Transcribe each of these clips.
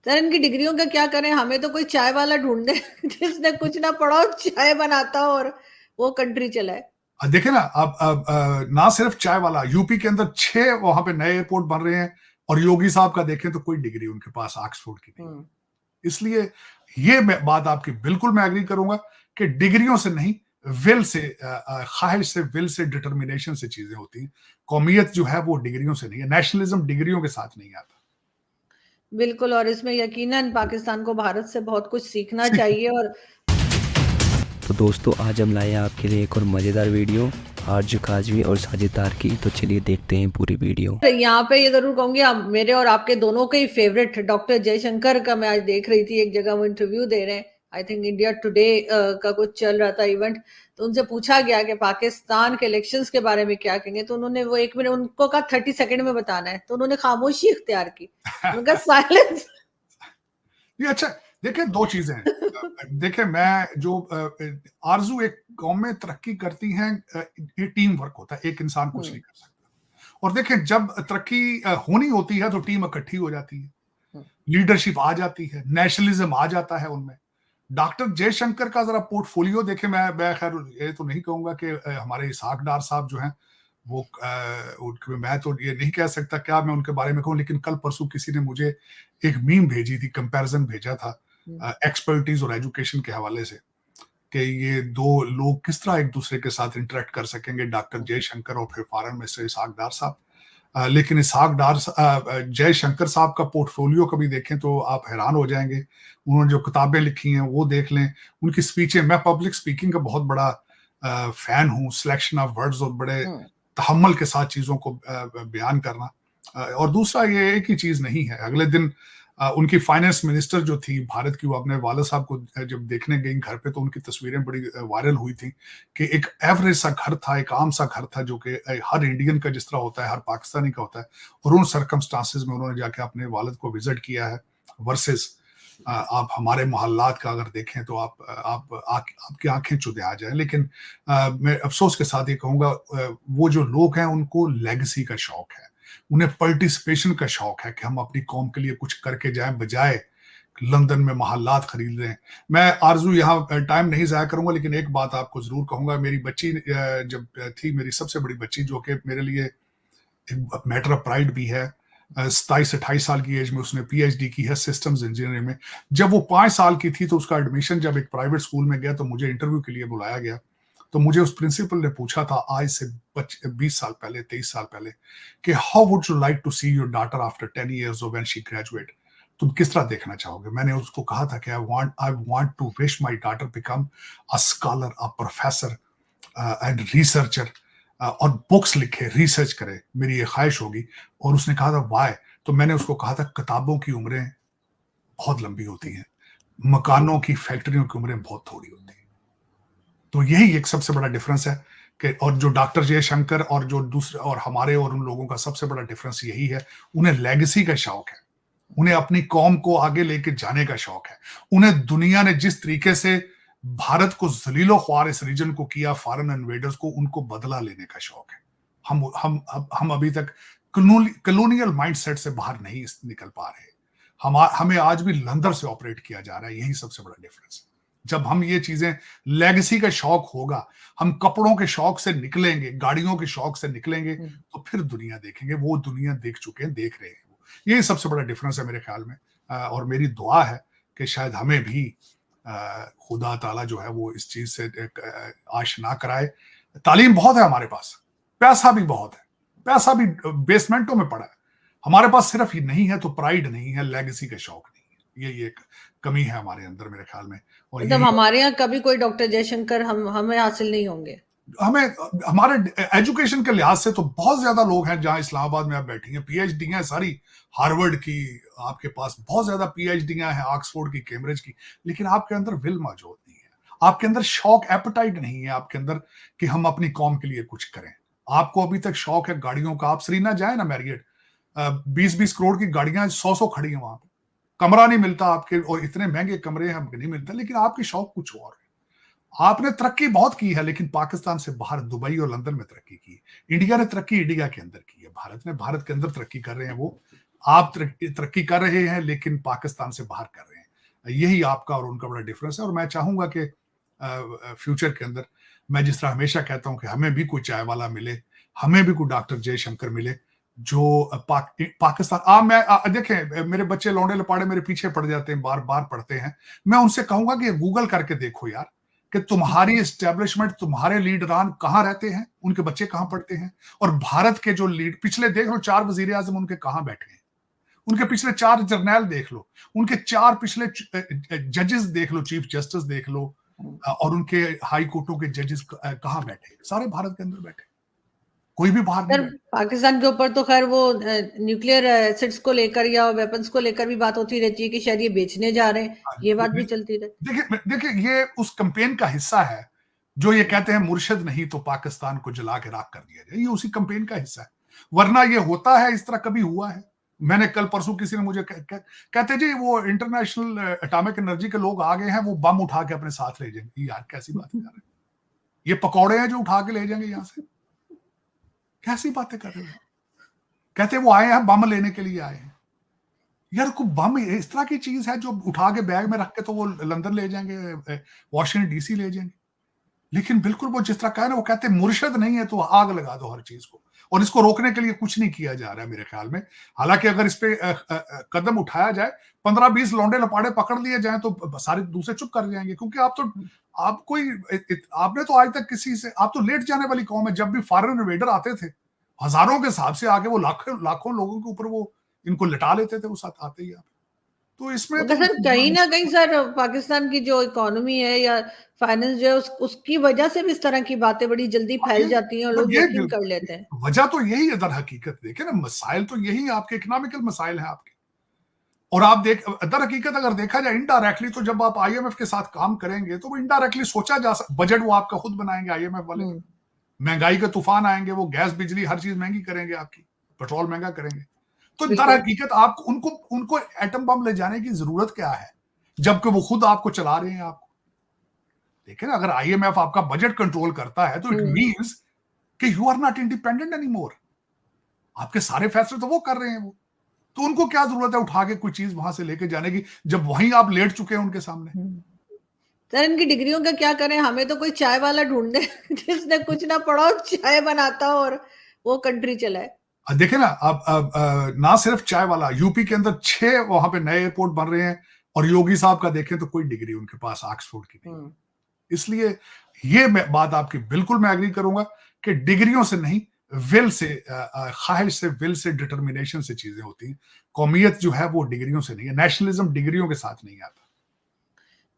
Sir इनकी डिग्रियों का क्या करें, हमें तो कोई चाय वाला ढूंढ दे जिसने कुछ ना पढ़ा हो, चाय बनाता हो और वो कंट्री चलाए। देखे ना, अब ना सिर्फ चाय वाला, यूपी के अंदर 6 वहां पे नए एयरपोर्ट बन रहे हैं, और योगी साहब का देखें तो कोई डिग्री उनके पास ऑक्सफोर्ड की नहीं है। हम्म। इसलिए ये बात आपकी बिल्कुल मैं एग्री करूंगा कि डिग्रियों से नहीं, विल से, ख्वाहिश से, विल से, डिटर्मिनेशन से चीजें होती हैं। कौमियत जो है वो डिग्रियों से नहीं है, नेशनलिज्म डिग्रियों के साथ नहीं आता। बिल्कुल, और इसमें यकीनन पाकिस्तान को भारत से बहुत कुछ सीखना सीख चाहिए। और तो दोस्तों आज हम लाए हैं आपके लिए एक और मज़ेदार वीडियो आरजू काजवी और साजिदार की। तो चलिए देखते हैं पूरी वीडियो। यहाँ पे ये जरूर कहूंगी, मेरे और आपके दोनों के ही फेवरेट डॉक्टर जयशंकर का मैं आज देख रही थी, एक जगह वो इंटरव्यू दे रहे हैं, आई थिंक इंडिया टुडे का कुछ चल रहा था इवेंट। तो उनसे पूछा गया कि पाकिस्तान के इलेक्शंस के बारे में क्या कहेंगे, तो उन्होंने वो 1 मिनट, उनको कहा 30 सेकंड में बताना है, तो उन्होंने खामोशी इख्तियार की, उनका साइलेंस। ये अच्छा। देखिए, दो चीजें हैं। देखिए, मैं जो आरजू एक कौम में तरक्की करती हैं, ये टीम वर्क होता है, एक इंसान कुछ नहीं कर सकता। और देखिए, जब तरक्की होनी होती है तो टीम इकट्ठी हो जाती है, लीडरशिप आ जाती है, नेशनलिज्म आ जाता है उनमें। डॉक्टर जयशंकर का जरा पोर्टफोलियो देखे, मैं खैर ये तो नहीं कहूंगा कि हमारे इसहाक डार साहब जो हैं वो मैं तो ये नहीं कह सकता क्या मैं उनके बारे में कहूं, लेकिन कल परसों किसी ने मुझे एक मीम भेजी थी, कंपैरिजन भेजा था एक्सपर्टीज और एजुकेशन के हवाले से, कि ये दो लोग किस तरह एक दूसरे के साथ इंटरेक्ट कर सकेंगे, डॉक्टर जयशंकर और फिर फॉरेन मिनिस्टर इसहाक डार साहब। लेकिन इसहाक डार जयशंकर साहब का पोर्टफोलियो कभी देखें तो आप हैरान हो जाएंगे। उन्होंने जो किताबें लिखी हैं वो देख लें, उनकी स्पीचें, मैं पब्लिक स्पीकिंग का बहुत बड़ा फैन हूँ, सिलेक्शन ऑफ वर्ड्स और बड़े तहम्मुल के साथ चीजों को बयान करना। और दूसरा, ये एक ही चीज नहीं है। अगले दिन उनकी फाइनेंस मिनिस्टर जो थी भारत की, वो अपने वाले साहब को जब देखने गई घर पे, तो उनकी तस्वीरें बड़ी वायरल हुई थी कि एक एवरेज सा घर था, एक आम सा घर था, जो कि हर इंडियन का जिस तरह होता है, हर पाकिस्तानी का होता है, और उन सर्कमस्टांसेस में उन्होंने जाके अपने वालिद को विजिट किया है। वर्सेस आप हमारे मोहल्लात का अगर देखें तो आपकी आंखें चुदे आ जाए। लेकिन मैं अफसोस के साथ ये कहूंगा, वो जो लोग हैं उनको लेगेसी का शौक है, उन्हें पार्टिसिपेशन का शौक है कि हम अपनी कौम के लिए कुछ करके जाएं, बजाय लंदन में मोहल्लात खरीद रहे हैं। मैं आरजू यहाँ टाइम नहीं जाया करूंगा, लेकिन एक बात आपको जरूर कहूंगा। मेरी बच्ची जब थी, मेरी सबसे बड़ी बच्ची, जो कि मेरे लिए एक मैटर ऑफ प्राइड भी है, 27-28 साल की एज में उसने पीएचडी की है सिस्टम्स इंजीनियरिंग में। जब वो 5 साल की थी तो उसका एडमिशन जब एक प्राइवेट स्कूल में गया तो मुझे इंटरव्यू के लिए बुलाया गया। तो मुझे उस प्रिंसिपल ने पूछा था आज से 20 साल पहले, 23 साल पहले, कि how would you like to see your daughter after 10 years when she graduate, तुम किस तरह देखना चाहोगे। मैंने उसको कहा था कि I want to wish my daughter become a scholar, a professor and researcher, और बुक्स लिखे, रिसर्च करे, मेरी ये ख्वाहिश होगी। और उसने कहा था वाई। तो मैंने उसको कहा था किताबों की उम्रें बहुत लंबी होती हैं, मकानों की, फैक्ट्रियों की उम्रें बहुत थोड़ी होती हैं। तो यही एक सबसे बड़ा डिफरेंस है कि, और जो डॉक्टर जयशंकर और जो दूसरे और हमारे और उन लोगों का सबसे बड़ा डिफरेंस यही है, उन्हें लेगेसी का शौक है, उन्हें अपनी कौम को आगे लेके जाने का शौक है। उन्हें दुनिया ने जिस तरीके से भारत को जलीलो ख्वार इस रीजन को किया, फॉरेन इन्वेडर्स को, उनको बदला लेने का शौक है। हम अभी तक कॉलोनियल माइंडसेट से बाहर नहीं निकल पा रहे। हमें आज भी लंदन से ऑपरेट किया जा रहा है, यही सबसे बड़ा डिफरेंस है। जब हम ये चीजें, लेगेसी का शौक होगा, हम कपड़ों के शौक से निकलेंगे, गाड़ियों के शौक से निकलेंगे, तो फिर दुनिया देखेंगे। वो दुनिया देख चुके हैं, देख रहे हैं। यही सबसे बड़ा डिफरेंस है मेरे ख्याल में। और मेरी दुआ है कि शायद हमें भी खुदा ताला जो है वो इस चीज से आशना कराए। तालीम बहुत है हमारे पास, पैसा भी बहुत है, पैसा भी बेसमेंटों में पड़ा है। हमारे पास सिर्फ ये नहीं है तो प्राइड नहीं है, लेगेसी का शौक नहीं है। ये एक कमी है हमारे अंदर मेरे ख्याल में। और मतलब यही हमारे यहाँ कभी कोई डॉक्टर जयशंकर हमें हासिल नहीं होंगे। हमें, हमारे एजुकेशन के लिहाज से तो बहुत ज्यादा लोग हैं जहां इस्लामाबाद में आप बैठी हैं, पीएचडी हैं सारी, हार्वर्ड की, आपके पास बहुत ज्यादा पीएचडी हैं, ऑक्सफोर्ड की, कैम्ब्रिज की, लेकिन आपके अंदर विल मौजूद नहीं है, आपके अंदर शौक, एपेटाइट नहीं है आपके अंदर कि हम अपनी कौम के लिए कुछ करें। आपको अभी तक शौक है गाड़ियों का, आप श्रीनगर जाए ना, मैरियट 20-20 करोड़ की गाड़ियां 100-100 खड़ी हैं वहां पर, कमरा नहीं मिलता आपके, और इतने महंगे कमरे हैं नहीं मिलता, लेकिन आपकी शौक कुछ और है। आपने तरक्की बहुत की है, लेकिन पाकिस्तान से बाहर दुबई और लंदन में तरक्की की। इंडिया ने तरक्की इंडिया के अंदर की है, भारत के अंदर तरक्की कर रहे हैं वो। आप तरक्की कर रहे हैं लेकिन पाकिस्तान से बाहर कर रहे हैं। यही आपका और उनका बड़ा डिफरेंस है। और मैं चाहूंगा कि फ्यूचर के अंदर, मैं जिस तरह हमेशा कहता हूं कि हमें भी कोई चाय वाला मिले, हमें भी कोई डॉक्टर जयशंकर मिले जो पाकिस्तान देखें, मेरे बच्चे लौंडे लपाड़े मेरे पीछे पड़ जाते हैं, बार बार पढ़ते हैं। मैं उनसे कहूंगा कि गूगल करके देखो यार कि तुम्हारी एस्टेब्लिशमेंट, तुम्हारे लीडरान कहां रहते हैं, उनके बच्चे कहां पढ़ते हैं, और भारत के जो लीड पिछले देख लो 4 वजीर आजम उनके कहां बैठे हैं, उनके पिछले 4 जर्नैल देख लो, उनके 4 पिछले जजेस देख लो, चीफ जस्टिस देख लो, और उनके हाई कोर्टों के जजेस कहां बैठे, सारे भारत के अंदर बैठे, कोई भी बाहर नहीं सर बैठे। पाकिस्तान के ऊपर तो खैर वो न्यूक्लियर एसिड्स को लेकर या वेपन्स को लेकर भी बात होती रहती है कि शायद ये बेचने जा रहे हैं, ये बात भी चलती रहती है। देखिए ये उस कैंपेन का हिस्सा है जो ये कहते हैं मुर्शद नहीं तो पाकिस्तान को जला के राख कर दिया जाए, ये उसी कैंपेन का हिस्सा है। वरना ये होता है, इस तरह कभी हुआ है? मैंने कल परसों किसी ने मुझे कहते जी वो इंटरनेशनल एटॉमिक एनर्जी के लोग आ गए हैं, वो बम उठा के अपने साथ ले जाएंगे। यार कैसी बात कर रहे हैं? ये पकौड़े हैं जो उठा के ले जाएंगे यहां से? कैसी बातें कर रहे हो? कहते वो आए हैं बम लेने के लिए आए हैं। यार को बम इस तरह की चीज है जो उठा के बैग में रख के तो वो लंदन ले जाएंगे, वॉशिंगटन डीसी ले जाएंगे। लेकिन बिल्कुल वो जिस तरह कहा ना, वो कहते हैं मुर्शद नहीं है तो आग लगा दो हर चीज को, और इसको रोकने के लिए कुछ नहीं किया जा रहा है मेरे ख्याल में। हालांकि अगर इस पे कदम उठाया जाए, 15-20 लौंडे लपाड़े पकड़ लिए जाएं तो सारे दूसरे चुप कर जाएंगे, क्योंकि आपने तो आज तक किसी से, आप तो लेट जाने वाली कौम है। जब भी फॉरेन इन्वेडर आते थे हजारों के हिसाब से आके वो लाखों लोगों के ऊपर वो इनको लिटा लेते थे, वो साथ आते ही आप। तो इसमें मगर सर कहीं ना कहीं सर पाकिस्तान की जो इकोनॉमी है या फाइनेंस जो है उसकी वजह से भी इस तरह की बातें बड़ी जल्दी फैल जाती हैं और लोग यकीन कर लेते हैं। वजह तो यही है दर हकीकत। देखे ना, मसाइल तो यही आपके इकोनॉमिकल मसाइल हैं आपके। और आप दर हकीकत अगर देखा जाए इनडायरेक्टली, तो जब आप आईएमएफ के साथ काम करेंगे तो वो इनडायरेक्टली सोचा जा सकता, बजट वो आपका खुद बनाएंगे आईएमएफ वाले। महंगाई के तूफान आएंगे, वो गैस बिजली हर चीज महंगी करेंगे, आपकी पेट्रोल महंगा करेंगे। तो दर हकीकत आप उनको एटम बम ले जाने की जरूरत क्या है, जबकि वो खुद आपको चला रहे हैं आपको। देखिए ना, अगर आईएमएफ आपका बजट कंट्रोल करता है तो इट मींस कि you are not independent any more. आपके सारे फैसले तो वो कर रहे हैं वो, तो उनको क्या जरूरत है उठा के कोई चीज वहां से लेके जाने की, जब वहीं आप लेट चुके हैं उनके सामने। सर इनकी डिग्रियों का क्या करें, हमें तो कोई चाय वाला ढूंढे जिसने कुछ ना पढ़ा हो, चाय बनाता हो और वो कंट्री चलाए। देखे ना, अब ना सिर्फ चाय वाला, यूपी के अंदर 6 वहां पे नए एयरपोर्ट बन रहे हैं, और योगी साहब का देखें तो कोई डिग्री उनके पास ऑक्सफोर्ड की नहीं। इसलिए ये बात आपकी बिल्कुल मैं एग्री करूंगा कि डिग्रियों से नहीं, विल से, ख्वाहिश से, विल से, डिटर्मिनेशन से चीजें होती हैं। कौमियत जो है वो डिग्रियों से नहीं है, नेशनलिज्म डिग्रियों के साथ नहीं आता।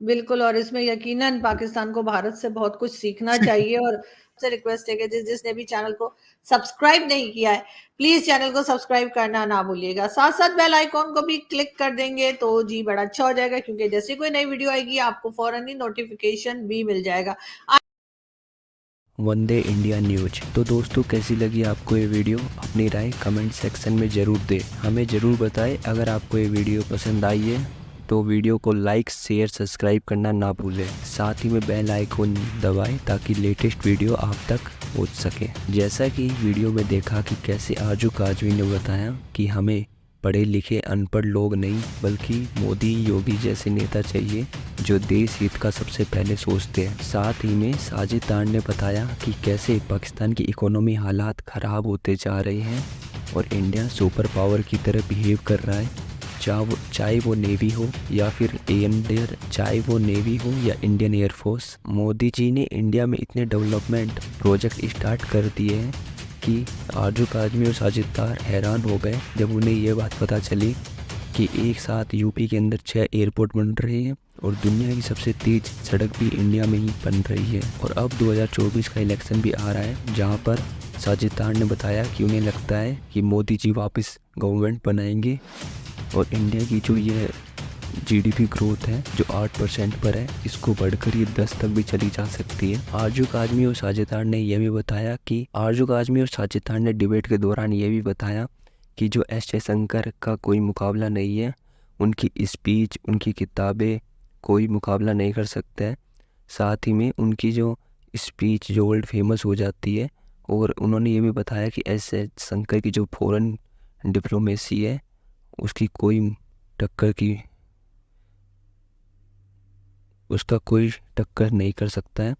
बिल्कुल, और इसमें यकीनन पाकिस्तान को भारत से बहुत कुछ सीखना चाहिए। और से रिक्वेस्ट है कि जिसने भी चैनल को सब्सक्राइब नहीं किया है प्लीज चैनल को सब्सक्राइब करना ना भूलिएगा, साथ साथ बेल आइकॉन को भी क्लिक कर देंगे तो जी बड़ा अच्छा हो जाएगा, क्योंकि जैसे कोई नई वीडियो आएगी आपको फौरन ही नोटिफिकेशन भी मिल जाएगा। वंदे इंडिया न्यूज। तो दोस्तों कैसी लगी आपको ये वीडियो, अपनी राय कमेंट सेक्शन में ज़रूर दें, हमें ज़रूर बताएं। अगर आपको ये वीडियो पसंद आई है तो वीडियो को लाइक शेयर सब्सक्राइब करना ना भूलें, साथ ही में बेल आइकन दबाएं ताकि लेटेस्ट वीडियो आप तक पहुंच सके। जैसा कि वीडियो में देखा कि कैसे आजू काजवी ने बताया कि हमें पढ़े लिखे अनपढ़ लोग नहीं बल्कि मोदी योगी जैसे नेता चाहिए जो देश हित का सबसे पहले सोचते हैं। साथ ही में साजिद तार ने बताया कि कैसे पाकिस्तान की इकोनॉमी हालात ख़राब होते जा रहे हैं और इंडिया सुपर पावर की तरह बिहेव कर रहा है, चाहे वो नेवी हो या फिर एयर, चाहे वो नेवी हो या इंडियन एयरफोर्स। मोदी जी ने इंडिया में इतने डेवलपमेंट प्रोजेक्ट स्टार्ट कर दिए हैं कि आजू काजमी और साजिद तार हैरान हो गए जब उन्हें ये बात पता चली कि एक साथ यूपी के अंदर 6 एयरपोर्ट बन रहे हैं और दुनिया की सबसे तेज़ सड़क भी इंडिया में ही बन रही है। और अब 2024 का इलेक्शन भी आ रहा है जहां पर साजिद तार ने बताया कि उन्हें लगता है कि मोदी जी वापस गवर्नमेंट बनाएंगे और इंडिया की जो ये जीडीपी ग्रोथ है जो 8% पर है, इसको बढ़कर ये 10 तक भी चली जा सकती है। आरजू आजमी और साजिद तार ने यह भी बताया कि आरजू आजमी और साजिद तार ने डिबेट के दौरान ये भी बताया कि जो एस जयशंकर का कोई मुकाबला नहीं है, उनकी स्पीच, उनकी किताबें कोई मुकाबला नहीं कर सकता है। साथ ही में उनकी जो स्पीच जो वर्ल्ड फेमस हो जाती है। और उन्होंने ये भी बताया कि एस जयशंकर की जो फॉरेन डिप्लोमेसी है उसका कोई टक्कर नहीं कर सकता है।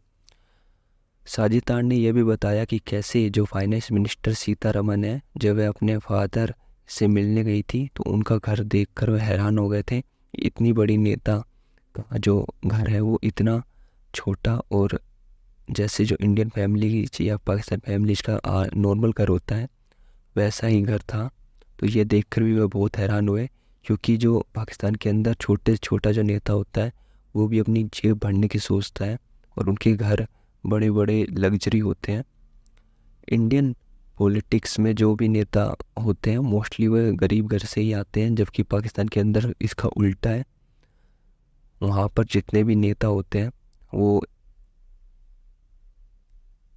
साजिद ने यह भी बताया कि कैसे जो फाइनेंस मिनिस्टर सीतारमन है, जब वह अपने फादर से मिलने गई थी तो उनका घर देखकर वह हैरान हो गए थे। इतनी बड़ी नेता का जो घर है वो इतना छोटा, और जैसे जो इंडियन फैमिली या पाकिस्तान फैमिली का नॉर्मल घर होता है वैसा ही घर था। तो ये देखकर भी वह बहुत हैरान हुए, क्योंकि जो पाकिस्तान के अंदर छोटा जो नेता होता है वो भी अपनी जेब भरने की सोचता है, और उनके घर बड़े बड़े लग्जरी होते हैं। इंडियन पॉलिटिक्स में जो भी नेता होते हैं मोस्टली वह गरीब घर से ही आते हैं, जबकि पाकिस्तान के अंदर इसका उल्टा है। वहाँ पर जितने भी नेता होते हैं वो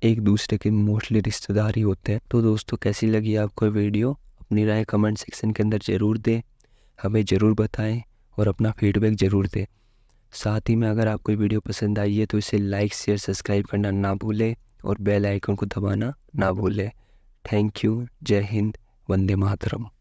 एक दूसरे के मोस्टली रिश्तेदार ही होते हैं। तो दोस्तों, कैसी लगी आपको वीडियो? अपनी राय कमेंट सेक्शन के अंदर ज़रूर दें, हमें ज़रूर बताएं और अपना फीडबैक ज़रूर दें। साथ ही में अगर आपको वीडियो पसंद आई है तो इसे लाइक शेयर सब्सक्राइब करना ना भूलें और बेल आइकन को दबाना ना भूलें। Thank you. जय हिंद। वंदे मातरम।